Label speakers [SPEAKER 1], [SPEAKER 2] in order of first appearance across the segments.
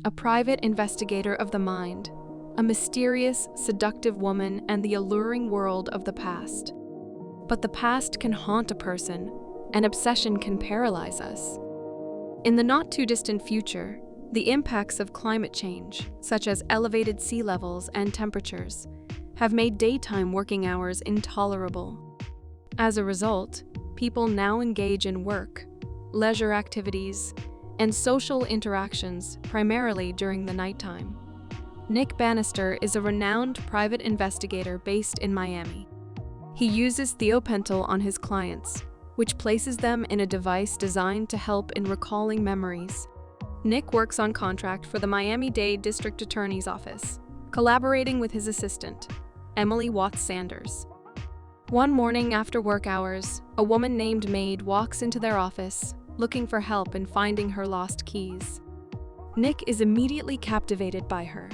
[SPEAKER 1] a private investigator of the mind, a mysterious, seductive woman, and the alluring world of the past. But the past can haunt a person, and obsession can paralyze us. In the not-too-distant future, the impacts of climate change, such as elevated sea levels and temperatures, have made daytime working hours intolerable. As a result, people now engage in work, leisure activities, and social interactions primarily during the nighttime. Nick Bannister is a renowned private investigator based in Miami. He uses thiopental on his clients, which places them in a device designed to help in recalling memories. Nick works on contract for the Miami-Dade District Attorney's Office, collaborating with his assistant, Emily Watts Sanders. One morning after work hours, a woman named Maid walks into their office, looking for help in finding her lost keys. Nick is immediately captivated by her.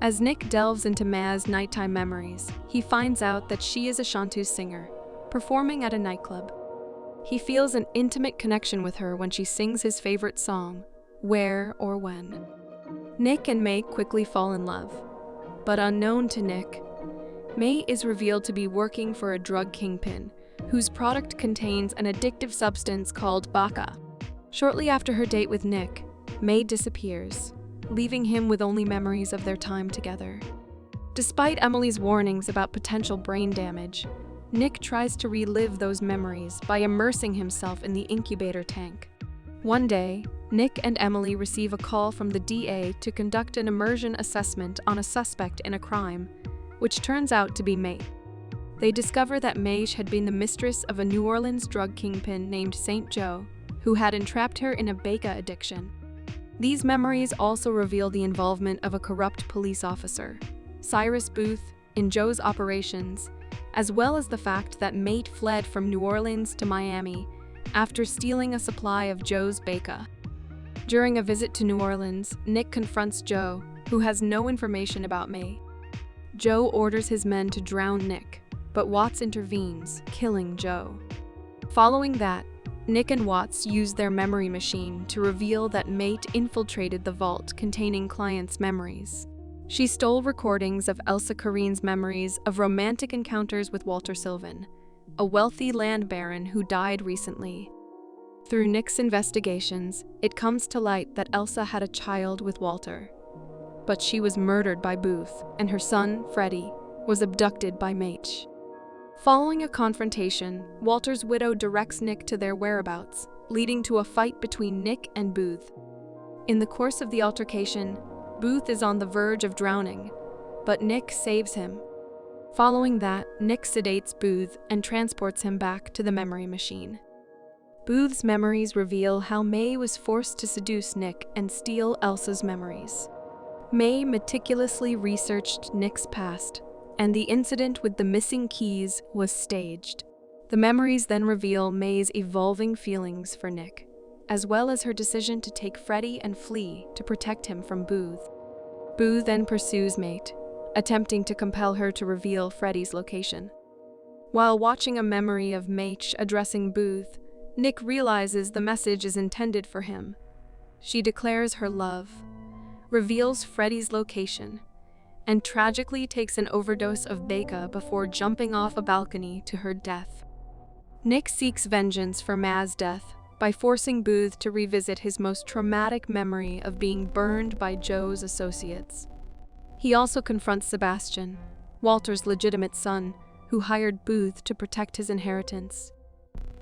[SPEAKER 1] As Nick delves into Ma's nighttime memories, he finds out that she is a chanteuse singer, performing at a nightclub. He feels an intimate connection with her when she sings his favorite song, Where or When. Nick and May quickly fall in love, but unknown to Nick, May is revealed to be working for a drug kingpin, whose product contains an addictive substance called baka. Shortly after her date with Nick, May disappears, leaving him with only memories of their time together. Despite Emily's warnings about potential brain damage, Nick tries to relive those memories by immersing himself in the incubator tank. One day, Nick and Emily receive a call from the DA to conduct an immersion assessment on a suspect in a crime, which turns out to be May. They discover that May had been the mistress of a New Orleans drug kingpin named St. Joe, who had entrapped her in a baka addiction. These memories also reveal the involvement of a corrupt police officer, Cyrus Booth, in Joe's operations, as well as the fact that Mate fled from New Orleans to Miami after stealing a supply of Joe's baka. During a visit to New Orleans, Nick confronts Joe, who has no information about May. Joe orders his men to drown Nick, but Watts intervenes, killing Joe. Following that, Nick and Watts use their memory machine to reveal that Mate infiltrated the vault containing clients' memories. She stole recordings of Elsa Kareen's memories of romantic encounters with Walter Sylvan, a wealthy land baron who died recently. Through Nick's investigations, it comes to light that Elsa had a child with Walter, but she was murdered by Booth, and her son, Freddie, was abducted by Mate. Following a confrontation, Walter's widow directs Nick to their whereabouts, leading to a fight between Nick and Booth. In the course of the altercation, Booth is on the verge of drowning, but Nick saves him. Following that, Nick sedates Booth and transports him back to the memory machine. Booth's memories reveal how May was forced to seduce Nick and steal Elsa's memories. May meticulously researched Nick's past, and the incident with the missing keys was staged. The memories then reveal May's evolving feelings for Nick, as well as her decision to take Freddie and flee to protect him from Booth. Booth then pursues Mate, attempting to compel her to reveal Freddie's location. While watching a memory of Mate addressing Booth, Nick realizes the message is intended for him. She declares her love, reveals Freddie's location, and tragically takes an overdose of baka before jumping off a balcony to her death. Nick seeks vengeance for Ma's death by forcing Booth to revisit his most traumatic memory of being burned by Joe's associates. He also confronts Sebastian, Walter's legitimate son, who hired Booth to protect his inheritance.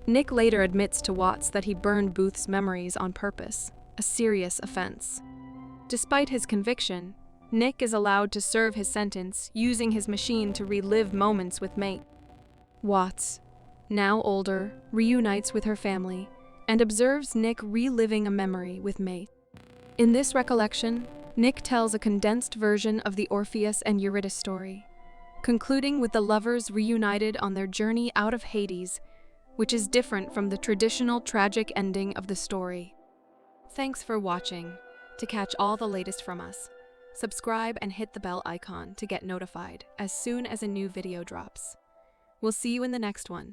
[SPEAKER 1] Nick later admits to Watts that he burned Booth's memories on purpose, a serious offense. Despite his conviction, Nick is allowed to serve his sentence using his machine to relive moments with Mate. Watts, now older, reunites with her family and observes Nick reliving a memory with Mate. In this recollection, Nick tells a condensed version of the Orpheus and Eurydice story, concluding with the lovers reunited on their journey out of Hades, which is different from the traditional tragic ending of the story. Thanks for watching. To catch all the latest from us, subscribe and hit the bell icon to get notified as soon as a new video drops. We'll see you in the next one.